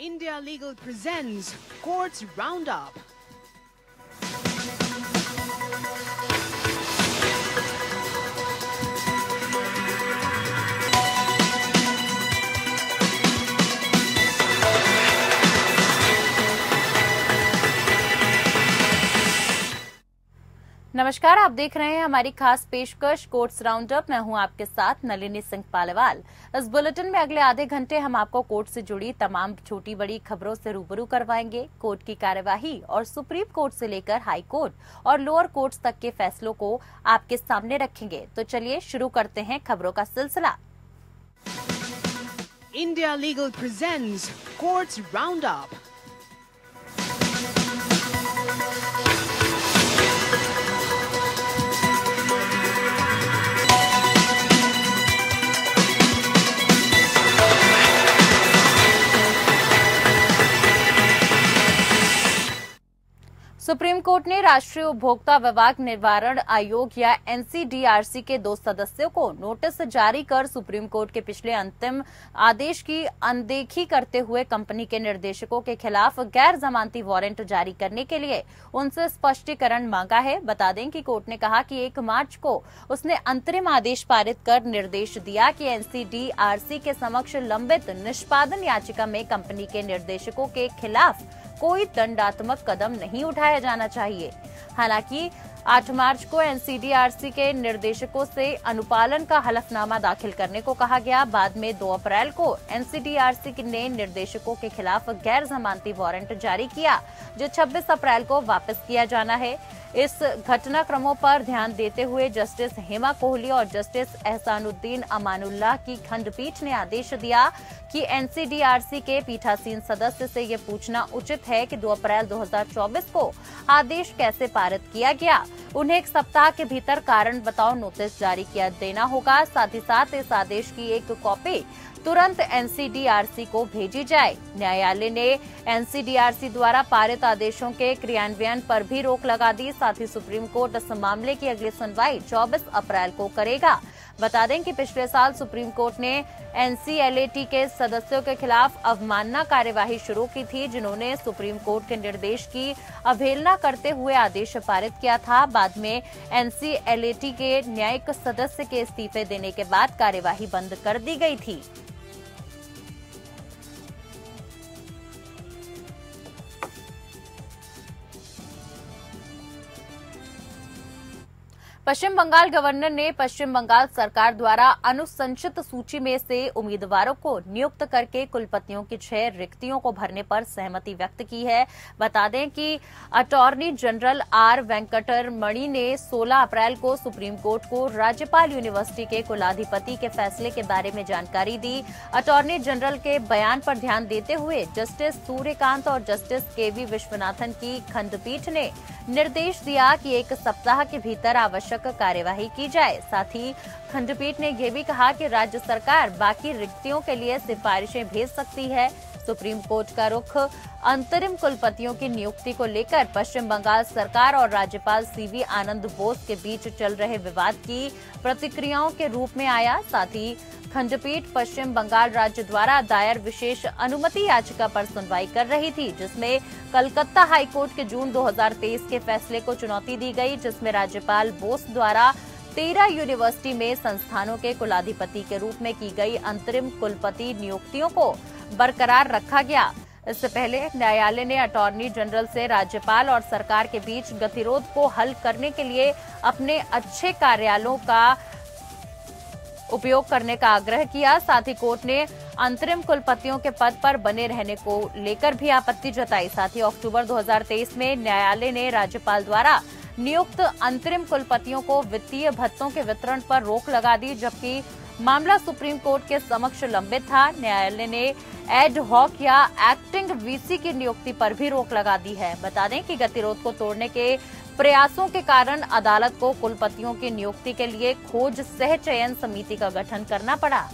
India Legal presents Courts Roundup. नमस्कार, आप देख रहे हैं हमारी खास पेशकश कोर्ट्स राउंडअप। मैं हूं आपके साथ नलिनी सिंह पालेवाल। इस बुलेटिन में अगले आधे घंटे हम आपको कोर्ट से जुड़ी तमाम छोटी बड़ी खबरों से रूबरू करवाएंगे। कोर्ट की कार्यवाही और सुप्रीम कोर्ट से लेकर हाई कोर्ट और लोअर कोर्ट्स तक के फैसलों को आपके सामने रखेंगे। तो चलिए शुरू करते हैं खबरों का सिलसिला। India Legal presents Courts Roundup. Supreme court ने राष्ट्रीय उपभोक्ता विवाद निवारण आयोग या एनसीडीआरसी के 2 सदस्यों को नोटिस जारी कर सुप्रीम कोर्ट के पिछले अंतिम आदेश की अनदेखी करते हुए कंपनी के निर्देशकों के खिलाफ गैर जमानती वारंट जारी करने के लिए उनसे स्पष्टीकरण मांगा है। बता दें कि कोर्ट ने कहा कि 1 मार्च को उसने अंतरिम आदेश पारित कर निर्देश दिया कि एनसीडीआरसी के समक्ष लंबित निष्पादन याचिका में कंपनी के निर्देशकों के खिलाफ कोई दंडात्मक कदम नहीं उठाया जाना चाहिए। हालांकि 8 मार्च को एनसीडीआरसी के निर्देशकों से अनुपालन का हलफनामा दाखिल करने को कहा गया। बाद में 2 अप्रैल को एनसीडीआरसी ने निर्देशकों के खिलाफ गैर जमानती वारंट जारी किया, जो 26 अप्रैल को वापस किया जाना है। इस घटनाक्रमों पर ध्यान देते हुए जस्टिस हेमा कोहली और जस्टिस एहसानुद्दीन अमानुल्लाह की खंडपीठ ने आदेश दिया कि एनसीडीआरसी के पीठासीन सदस्य से ये पूछना उचित है कि 2 अप्रैल 2024 को आदेश कैसे पारित किया गया। उन्हें 1 सप्ताह के भीतर कारण बताओ नोटिस जारी किया देना होगा। साथ ही साथ इस आदेश की एक कॉपी तुरंत एनसीडीआरसी को भेजी जाए। न्यायालय ने एनसीडीआरसी द्वारा पारित आदेशों के क्रियान्वयन पर भी रोक लगा दी। साथ ही सुप्रीम कोर्ट इस मामले की अगली सुनवाई 24 अप्रैल को करेगा। बता दें कि पिछले साल सुप्रीम कोर्ट ने एनसीएलएटी के सदस्यों के खिलाफ अवमानना कार्यवाही शुरू की थी, जिन्होंने सुप्रीम कोर्ट के निर्देश की अवहेलना करते हुए आदेश पारित किया था। बाद में एनसीएलएटी के न्यायिक सदस्य के इस्तीफे देने के बाद कार्यवाही बंद कर दी गई थी। पश्चिम बंगाल गवर्नर ने पश्चिम बंगाल सरकार द्वारा अनुशंसित सूची में से उम्मीदवारों को नियुक्त करके कुलपतियों की 6 रिक्तियों को भरने पर सहमति व्यक्त की है। बता दें कि अटॉर्नी जनरल आर वेंकटरमणि ने 16 अप्रैल को सुप्रीम कोर्ट को राज्यपाल यूनिवर्सिटी के कुलाधिपति के फैसले के बारे में जानकारी दी। अटॉर्नी जनरल के बयान पर ध्यान देते हुए जस्टिस सूर्यकांत और जस्टिस केवी विश्वनाथन की खंडपीठ ने निर्देश दिया कि 1 सप्ताह के भीतर आवश्यक कार्यवाही की जाए। साथ ही खंडपीठ ने यह भी कहा कि राज्य सरकार बाकी रिक्तियों के लिए सिफारिशें भेज सकती है। सुप्रीम कोर्ट का रुख अंतरिम कुलपतियों की नियुक्ति को लेकर पश्चिम बंगाल सरकार और राज्यपाल सीवी आनंद बोस के बीच चल रहे विवाद की प्रतिक्रियाओं के रूप में आया। साथ ही खंडपीठ पश्चिम बंगाल राज्य द्वारा दायर विशेष अनुमति याचिका पर सुनवाई कर रही थी, जिसमें कलकत्ता हाईकोर्ट के जून 2023 के फैसले को चुनौती दी गई, जिसमें राज्यपाल बोस द्वारा 13 यूनिवर्सिटी में संस्थानों के कुलाधिपति के रूप में की गई अंतरिम कुलपति नियुक्तियों को बरकरार रखा गया। इससे पहले न्यायालय ने अटॉर्नी जनरल से राज्यपाल और सरकार के बीच गतिरोध को हल करने के लिए अपने अच्छे कार्यालयों का उपयोग करने का आग्रह किया। साथ ही कोर्ट ने अंतरिम कुलपतियों के पद पर बने रहने को लेकर भी आपत्ति जताई। साथ ही अक्टूबर 2023 में न्यायालय ने राज्यपाल द्वारा नियुक्त अंतरिम कुलपतियों को वित्तीय भत्तों के वितरण पर रोक लगा दी, जबकि मामला सुप्रीम कोर्ट के समक्ष लंबित था। न्यायालय ने एड हॉक या एक्टिंग वीसी की नियुक्ति पर भी रोक लगा दी है। बता दें कि गतिरोध को तोड़ने के प्रयासों के कारण अदालत को कुलपतियों की नियुक्ति के लिए खोज सह चयन समिति का गठन करना पड़ा।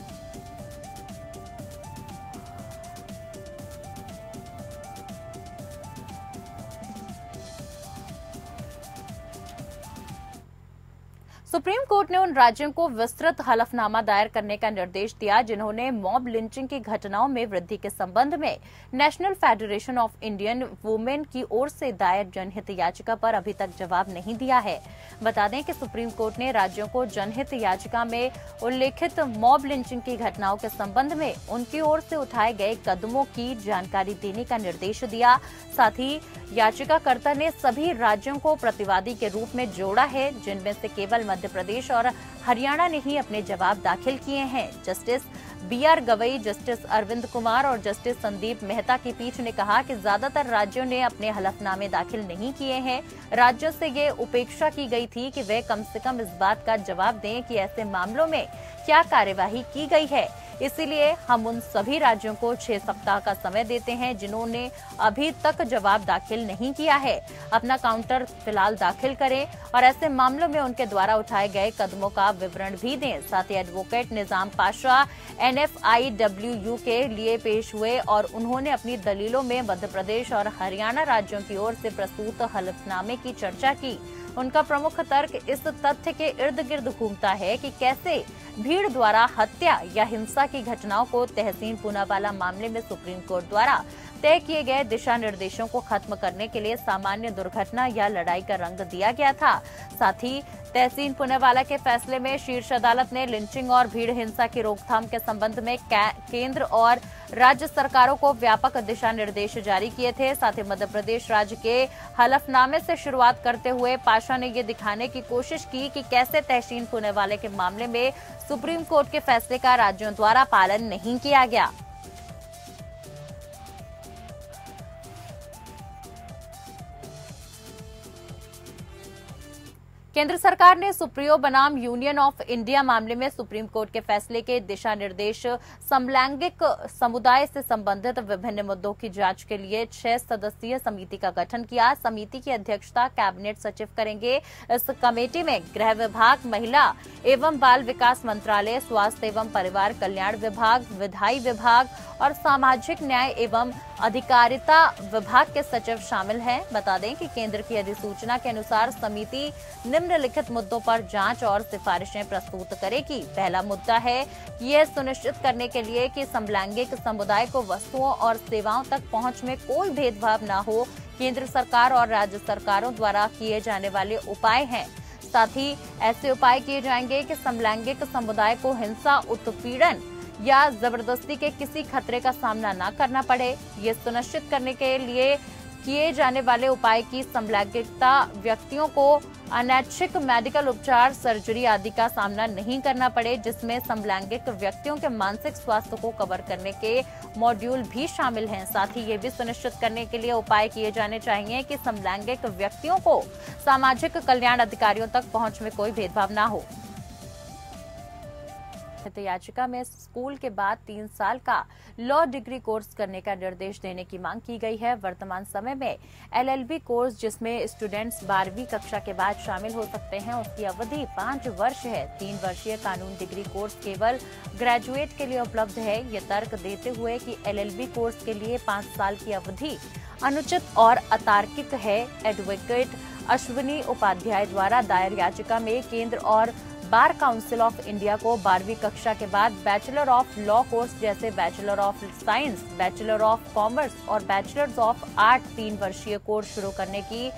सुप्रीम कोर्ट ने उन राज्यों को विस्तृत हलफनामा दायर करने का निर्देश दिया जिन्होंने मॉब लिंचिंग की घटनाओं में वृद्धि के संबंध में national federation of Indian women की ओर से दायर जनहित याचिका पर अभी तक जवाब नहीं दिया है। बता दें कि सुप्रीम कोर्ट ने राज्यों को जनहित याचिका में उल्लेखित मॉब लिंचिंग की घटनाओं के संबंध में उनकी ओर से उठाए गए कदमों की जानकारी देने का निर्देश दिया। साथ ही याचिकाकर्ता ने सभी राज्यों को प्रतिवादी के रूप में जोड़ा है, जिनमें से केवल मध्य प्रदेश और हरियाणा ने ही अपने जवाब दाखिल किए हैं। Justice BR Gavai, justice Arvind Kumar और जस्टिस संदीप मेहता की पीठ ने कहा कि ज्यादातर राज्यों ने अपने हलफनामे दाखिल नहीं किए हैं। राज्यों से ये उपेक्षा की गई थी कि वे कम से कम इस बात का जवाब दें कि ऐसे मामलों में क्या कार्यवाही की गई है। इसीलिए हम उन सभी राज्यों को 6 सप्ताह का समय देते हैं जिन्होंने अभी तक जवाब दाखिल नहीं किया है, अपना काउंटर फिलहाल दाखिल करें और ऐसे मामलों में उनके द्वारा उठाए गए कदमों का विवरण भी दें। साथ ही एडवोकेट निजाम पाशा NFIWU के लिए पेश हुए और उन्होंने अपनी दलीलों में मध्य प्रदेश और हरियाणा राज्यों की ओर से प्रस्तुत हलफनामे की चर्चा की। उनका प्रमुख तर्क इस तथ्य के इर्द गिर्द घूमता है कि कैसे भीड़ द्वारा हत्या या हिंसा की घटनाओं को तहसीन पूनावाला मामले में सुप्रीम कोर्ट द्वारा तय किए गए दिशा निर्देशों को खत्म करने के लिए सामान्य दुर्घटना या लड़ाई का रंग दिया गया था। साथ ही तहसीन पूनावाला के फैसले में शीर्ष अदालत ने लिंचिंग और भीड़ हिंसा की रोकथाम के संबंध में केंद्र और राज्य सरकारों को व्यापक दिशा निर्देश जारी किए थे। साथ ही मध्य प्रदेश राज्य के हलफनामे से शुरुआत करते हुए पाशा ने ये दिखाने की कोशिश की कि कैसे तहसीन पूनावाला के मामले में सुप्रीम कोर्ट के फैसले का राज्यों द्वारा पालन नहीं किया गया। केंद्र सरकार ने सुप्रियो बनाम यूनियन ऑफ इंडिया मामले में सुप्रीम कोर्ट के फैसले के दिशा निर्देश समलैंगिक समुदाय से संबंधित विभिन्न मुद्दों की जांच के लिए 6 सदस्यीय समिति का गठन किया। समिति की अध्यक्षता कैबिनेट सचिव करेंगे। इस कमेटी में गृह विभाग, महिला एवं बाल विकास मंत्रालय, स्वास्थ्य एवं परिवार कल्याण विभाग, विधायी विभाग और सामाजिक न्याय एवं अधिकारिता विभाग के सचिव शामिल हैं। बता दें कि केंद्र की अधिसूचना के अनुसार समिति निम्नलिखित मुद्दों पर जांच और सिफारिशें प्रस्तुत करेगी। पहला मुद्दा है यह सुनिश्चित करने के लिए कि समलैंगिक समुदाय को वस्तुओं और सेवाओं तक पहुंच में कोई भेदभाव न हो, केंद्र सरकार और राज्य सरकारों द्वारा किए जाने वाले उपाय हैं। साथ ही ऐसे उपाय किए जाएंगे कि समलैंगिक समुदाय को हिंसा, उत्पीड़न या जबरदस्ती के किसी खतरे का सामना न करना पड़े। ये सुनिश्चित करने के लिए किए जाने वाले उपाय की समलैंगिकता व्यक्तियों को अनैच्छिक मेडिकल उपचार, सर्जरी आदि का सामना नहीं करना पड़े, जिसमें समलैंगिक व्यक्तियों के मानसिक स्वास्थ्य को कवर करने के मॉड्यूल भी शामिल हैं। साथ ही ये भी सुनिश्चित करने के लिए उपाय किए जाने चाहिए कि समलैंगिक व्यक्तियों को सामाजिक कल्याण अधिकारियों तक पहुंच में कोई भेदभाव न हो। याचिका में स्कूल के बाद 3 साल का लॉ डिग्री कोर्स करने का निर्देश देने की मांग की गई है। वर्तमान समय में LLB कोर्स, जिसमें स्टूडेंट्स 12वीं कक्षा के बाद शामिल हो सकते हैं, उसकी अवधि 5 वर्ष है। 3 वर्षीय कानून डिग्री कोर्स केवल ग्रेजुएट के लिए उपलब्ध है। ये तर्क देते हुए कि LLB कोर्स के लिए 5 साल की अवधि अनुचित और अतार्किक है। एडवोकेट अश्विनी उपाध्याय द्वारा दायर याचिका में केंद्र और बार काउंसिल ऑफ इंडिया को 12वीं कक्षा के बाद बैचलर ऑफ लॉ कोर्स जैसे bachelor of science, bachelor of commerce और बैचलर्स ऑफ आर्ट 3 वर्षीय कोर्स शुरू करने की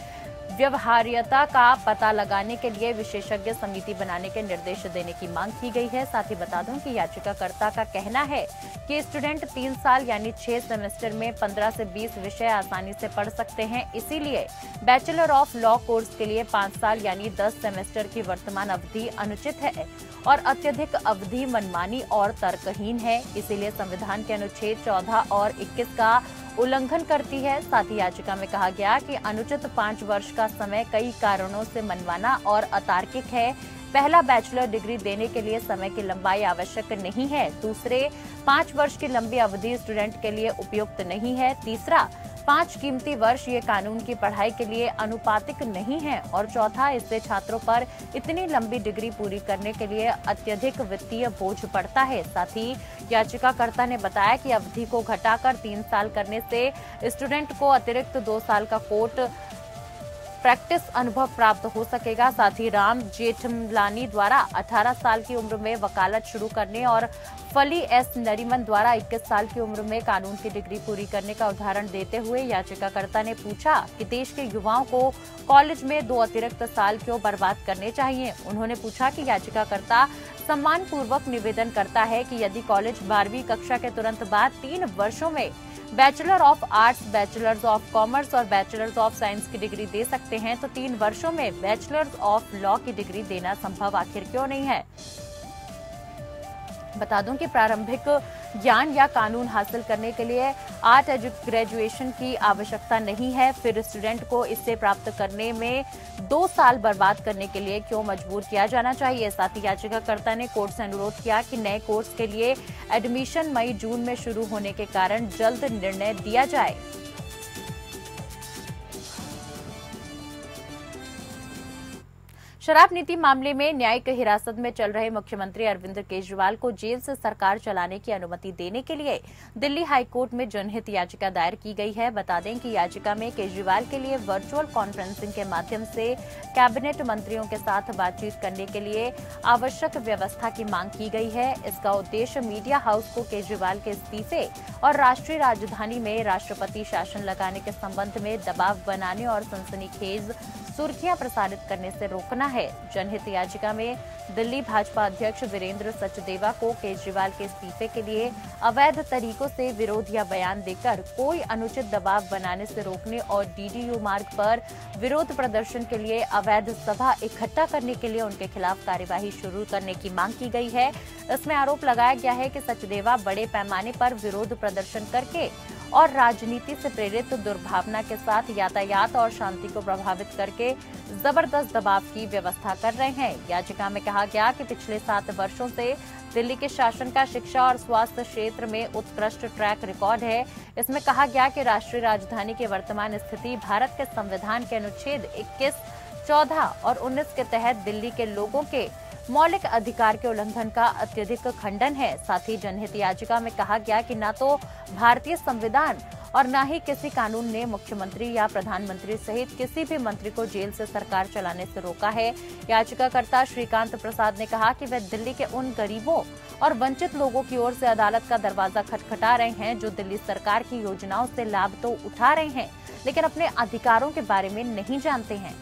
व्यवहार्यता का पता लगाने के लिए विशेषज्ञ समिति बनाने के निर्देश देने की मांग की गई है। साथ ही बता दूं कि याचिकाकर्ता का कहना है कि स्टूडेंट 3 साल यानी 6 सेमेस्टर में 15 से 20 विषय आसानी से पढ़ सकते हैं। इसीलिए बैचलर ऑफ लॉ कोर्स के लिए 5 साल यानी 10 सेमेस्टर की वर्तमान अवधि अनुचित है और अत्यधिक अवधि मनमानी और तर्कहीन है। इसीलिए संविधान के अनुच्छेद 14 और 21 का उल्लंघन करती है। साथ ही याचिका में कहा गया कि अनुचित 5 वर्ष का समय कई कारणों से मनमाना और अतार्किक है। पहला, बैचलर डिग्री देने के लिए समय की लंबाई आवश्यक नहीं है। दूसरे, 5 वर्ष की लंबी अवधि स्टूडेंट के लिए उपयुक्त नहीं है। तीसरा, 5 कीमती वर्ष ये कानून की पढ़ाई के लिए अनुपातिक नहीं है। और चौथा, इससे छात्रों पर इतनी लंबी डिग्री पूरी करने के लिए अत्यधिक वित्तीय बोझ पड़ता है। साथ ही याचिकाकर्ता ने बताया कि अवधि को घटाकर 3 साल करने से स्टूडेंट को अतिरिक्त 2 साल का कोर्ट प्रैक्टिस अनुभव प्राप्त हो सकेगा। साथ ही राम जेठमलानी द्वारा 18 साल की उम्र में वकालत शुरू करने और फली एस नरीमन द्वारा 21 साल की उम्र में कानून की डिग्री पूरी करने का उदाहरण देते हुए याचिकाकर्ता ने पूछा कि देश के युवाओं को कॉलेज में 2 अतिरिक्त साल क्यों बर्बाद करने चाहिए। उन्होंने पूछा कि याचिकाकर्ता सम्मानपूर्वक निवेदन करता है कि यदि कॉलेज 12वीं कक्षा के तुरंत बाद 3 वर्षों में bachelor of arts, bachelors of commerce और बैचलर्स ऑफ साइंस की डिग्री दे सकते हैं तो 3 वर्षों में बैचलर्स ऑफ लॉ की डिग्री देना संभव आखिर क्यों नहीं है। बता दूं कि प्रारंभिक ज्ञान या कानून हासिल करने के लिए आर्ट ग्रेजुएशन की आवश्यकता नहीं है, फिर स्टूडेंट को इससे प्राप्त करने में 2 साल बर्बाद करने के लिए क्यों मजबूर किया जाना चाहिए। साथ ही याचिकाकर्ता ने कोर्ट से अनुरोध किया कि नए कोर्स के लिए एडमिशन मई-जून में शुरू होने के कारण जल्द निर्णय दिया जाए। शराब नीति मामले में न्यायिक हिरासत में चल रहे मुख्यमंत्री अरविंद केजरीवाल को जेल से सरकार चलाने की अनुमति देने के लिए दिल्ली हाईकोर्ट में जनहित याचिका दायर की गई है। बता दें कि याचिका में केजरीवाल के लिए वर्चुअल कॉन्फ्रेंसिंग के माध्यम से कैबिनेट मंत्रियों के साथ बातचीत करने के लिए आवश्यक व्यवस्था की मांग की गई है। इसका उद्देश्य मीडिया हाउस को केजरीवाल के इस्तीफे और राष्ट्रीय राजधानी में राष्ट्रपति शासन लगाने के संबंध में दबाव बनाने और सनसनीखेज सुर्खियां प्रसारित करने से रोकना है। जनहित याचिका में दिल्ली भाजपा अध्यक्ष वीरेंद्र सचदेवा को केजरीवाल के इस्तीफे के लिए अवैध तरीकों से विरोध या बयान देकर कोई अनुचित दबाव बनाने से रोकने और डीडीयू मार्ग पर विरोध प्रदर्शन के लिए अवैध सभा इकट्ठा करने के लिए उनके खिलाफ कार्यवाही शुरू करने की मांग की गई है। इसमें आरोप लगाया गया है कि सचदेवा बड़े पैमाने पर विरोध प्रदर्शन करके और राजनीति से प्रेरित दुर्भावना के साथ यातायात और शांति को प्रभावित करके जबरदस्त दबाव की व्यवस्था कर रहे हैं। याचिका में कहा गया कि पिछले 7 वर्षों से दिल्ली के शासन का शिक्षा और स्वास्थ्य क्षेत्र में उत्कृष्ट ट्रैक रिकॉर्ड है। इसमें कहा गया कि राष्ट्रीय राजधानी की वर्तमान स्थिति भारत के संविधान के अनुच्छेद 21, 14 और 19 के तहत दिल्ली के लोगों के मौलिक अधिकार के उल्लंघन का अत्यधिक खंडन है। साथ ही जनहित याचिका में कहा गया कि न तो भारतीय संविधान और न ही किसी कानून ने मुख्यमंत्री या प्रधानमंत्री सहित किसी भी मंत्री को जेल से सरकार चलाने से रोका है। याचिकाकर्ता श्रीकांत प्रसाद ने कहा कि वे दिल्ली के उन गरीबों और वंचित लोगों की ओर से अदालत का दरवाजा खटखटा रहे हैं जो दिल्ली सरकार की योजनाओं से लाभ तो उठा रहे हैं लेकिन अपने अधिकारों के बारे में नहीं जानते हैं।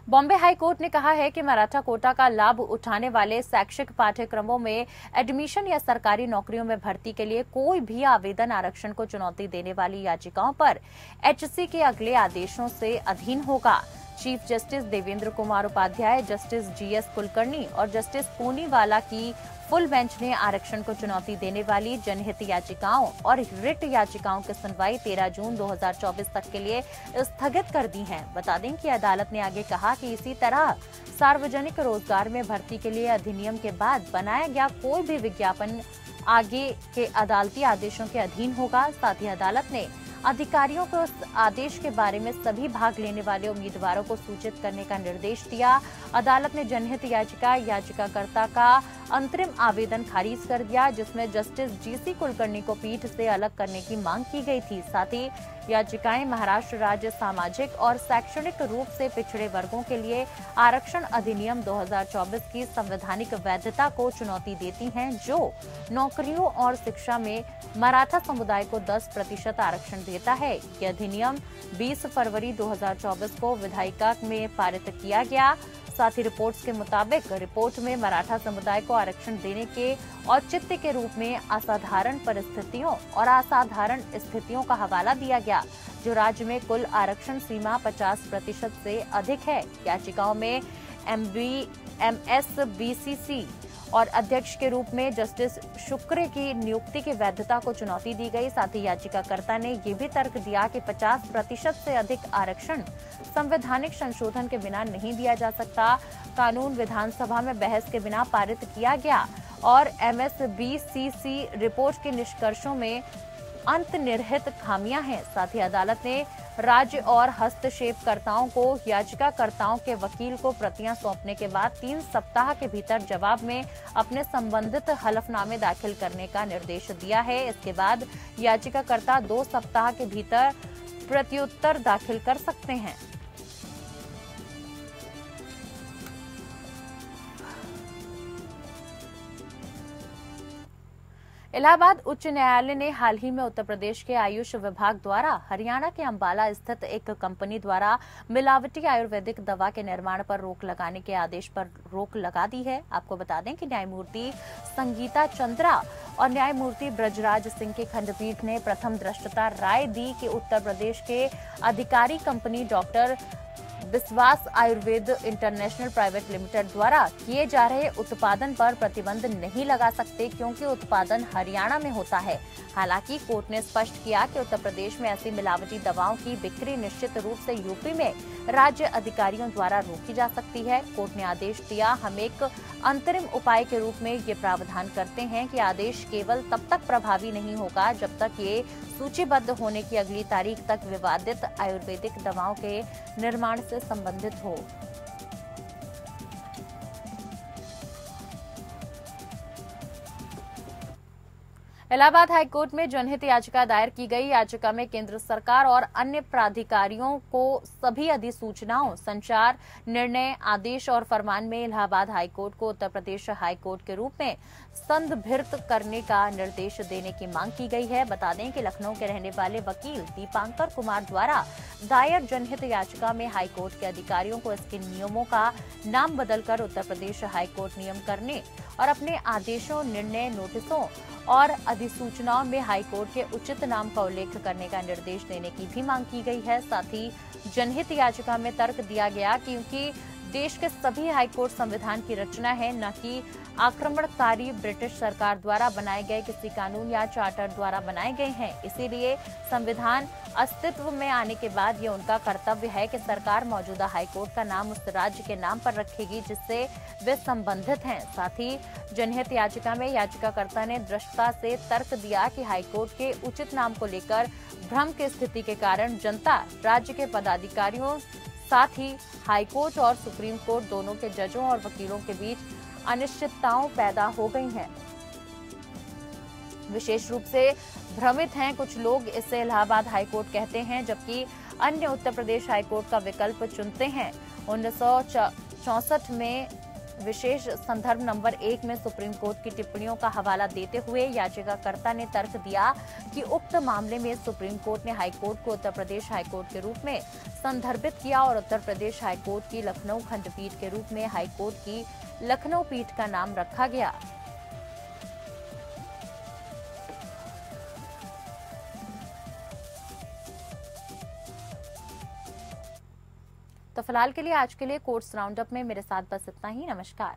बॉम्बे हाई कोर्ट ने कहा है कि मराठा कोटा का लाभ उठाने वाले शैक्षिक पाठ्यक्रमों में एडमिशन या सरकारी नौकरियों में भर्ती के लिए कोई भी आवेदन आरक्षण को चुनौती देने वाली याचिकाओं पर एचसी के अगले आदेशों से अधीन होगा। Chief justice Devendra Kumar Upadhyay, justice GS Kulkarni और जस्टिस पूनीवाला की फुल बेंच ने आरक्षण को चुनौती देने वाली जनहित याचिकाओं और रिट याचिकाओं की सुनवाई 13 जून 2024 तक के लिए स्थगित कर दी है। बता दें कि अदालत ने आगे कहा कि इसी तरह सार्वजनिक रोजगार में भर्ती के लिए अधिनियम के बाद बनाया गया कोई भी विज्ञापन आगे के अदालती आदेशों के अधीन होगा। साथ ही अदालत ने अधिकारियों को उस आदेश के बारे में सभी भाग लेने वाले उम्मीदवारों को सूचित करने का निर्देश दिया। अदालत ने जनहित याचिकाकर्ता का अंतरिम आवेदन खारिज कर दिया जिसमें जस्टिस जीसी कुलकर्णी को पीठ से अलग करने की मांग की गई थी। साथ ही याचिकाएं महाराष्ट्र राज्य सामाजिक और शैक्षणिक रूप से पिछड़े वर्गों के लिए आरक्षण अधिनियम 2024 की संवैधानिक वैधता को चुनौती देती हैं जो नौकरियों और शिक्षा में मराठा समुदाय को 10% आरक्षण देता है। ये अधिनियम 20 फरवरी 2024 को विधायिका में पारित किया गया। साथ ही रिपोर्ट्स के मुताबिक रिपोर्ट में मराठा समुदाय को आरक्षण देने के औचित्य के रूप में असाधारण परिस्थितियों और असाधारण स्थितियों का हवाला दिया गया जो राज्य में कुल आरक्षण सीमा 50% से अधिक है। याचिकाओं में MSBCC और अध्यक्ष के रूप में जस्टिस शुक्र की नियुक्ति की वैधता को चुनौती दी गई। साथ ही याचिकाकर्ता ने ये भी तर्क दिया कि 50% से अधिक आरक्षण संवैधानिक संशोधन के बिना नहीं दिया जा सकता। कानून विधानसभा में बहस के बिना पारित किया गया और MSBCC रिपोर्ट के निष्कर्षों में अंतर्निहित खामियां हैं। साथ ही अदालत ने राज्य और हस्तक्षेपकर्ताओं को याचिकाकर्ताओं के वकील को प्रतियां सौंपने के बाद 3 सप्ताह के भीतर जवाब में अपने संबंधित हलफनामे दाखिल करने का निर्देश दिया है। इसके बाद याचिकाकर्ता 2 सप्ताह के भीतर प्रत्युत्तर दाखिल कर सकते हैं। इलाहाबाद उच्च न्यायालय ने हाल ही में उत्तर प्रदेश के आयुष विभाग द्वारा हरियाणा के अंबाला स्थित एक कंपनी द्वारा मिलावटी आयुर्वेदिक दवा के निर्माण पर रोक लगाने के आदेश पर रोक लगा दी है। आपको बता दें कि न्यायमूर्ति संगीता चंद्रा और न्यायमूर्ति ब्रजराज सिंह की खंडपीठ ने प्रथम दृष्टता राय दी कि उत्तर प्रदेश के अधिकारी कंपनी डॉक्टर विश्वास आयुर्वेद इंटरनेशनल प्राइवेट लिमिटेड द्वारा किए जा रहे उत्पादन पर प्रतिबंध नहीं लगा सकते क्योंकि उत्पादन हरियाणा में होता है। हालांकि कोर्ट ने स्पष्ट किया कि उत्तर प्रदेश में ऐसी मिलावटी दवाओं की बिक्री निश्चित रूप से यूपी में राज्य अधिकारियों द्वारा रोकी जा सकती है। कोर्ट ने आदेश दिया, हम एक अंतरिम उपाय के रूप में ये प्रावधान करते हैं कि आदेश केवल तब तक प्रभावी नहीं होगा जब तक ये सूचीबद्ध होने की अगली तारीख तक विवादित आयुर्वेदिक दवाओं के निर्माण से संबंधित हो। इलाहाबाद हाईकोर्ट में जनहित याचिका दायर की गई। याचिका में केंद्र सरकार और अन्य प्राधिकारियों को सभी अधिसूचनाओं, संचार, निर्णय, आदेश और फरमान में इलाहाबाद हाईकोर्ट को उत्तर प्रदेश हाईकोर्ट के रूप में संदर्भित करने का निर्देश देने की मांग की गई है। बता दें कि लखनऊ के रहने वाले वकील दीपांकर कुमार द्वारा दायर जनहित याचिका में हाईकोर्ट के अधिकारियों को इसके नियमों का नाम बदलकर उत्तर प्रदेश हाईकोर्ट नियम करने और अपने आदेशों, निर्णय, नोटिसों और अधिसूचनाओं में हाईकोर्ट के उचित नाम का उल्लेख करने का निर्देश देने की भी मांग की गई है। साथ ही जनहित याचिका में तर्क दिया गया क्योंकि देश के सभी हाईकोर्ट संविधान की रचना है, न कि आक्रमणकारी ब्रिटिश सरकार द्वारा बनाए गए किसी कानून या चार्टर द्वारा बनाए गए हैं। इसीलिए संविधान अस्तित्व में आने के बाद ये उनका कर्तव्य है कि सरकार मौजूदा हाईकोर्ट का नाम उस राज्य के नाम पर रखेगी जिससे वे संबंधित हैं। साथ ही जनहित याचिका में याचिकाकर्ता ने दृष्टता से तर्क दिया कि हाईकोर्ट के उचित नाम को लेकर भ्रम की स्थिति के कारण जनता, राज्य के पदाधिकारियों, साथ ही हाईकोर्ट और सुप्रीम कोर्ट दोनों के जजों और वकीलों के बीच अनिश्चितताओं पैदा हो गई हैं। विशेष रूप से भ्रमित हैं कुछ लोग, इससे इलाहाबाद हाईकोर्ट कहते हैं, जबकि अन्य उत्तर प्रदेश हाईकोर्ट का विकल्प चुनते हैं। 1964 में विशेष संदर्भ नंबर 1 में सुप्रीम कोर्ट की टिप्पणियों का हवाला देते हुए याचिकाकर्ता ने तर्क दिया कि उक्त मामले में सुप्रीम कोर्ट ने हाईकोर्ट को उत्तर प्रदेश हाईकोर्ट के रूप में संदर्भित किया और उत्तर प्रदेश हाईकोर्ट की लखनऊ खंडपीठ के रूप में हाईकोर्ट की लखनऊ पीठ का नाम रखा गया। तो फिलहाल के लिए आज के लिए कोर्ट्स राउंडअप में मेरे साथ बस इतना ही। नमस्कार।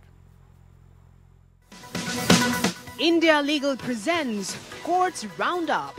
India Legal presents Courts Roundup.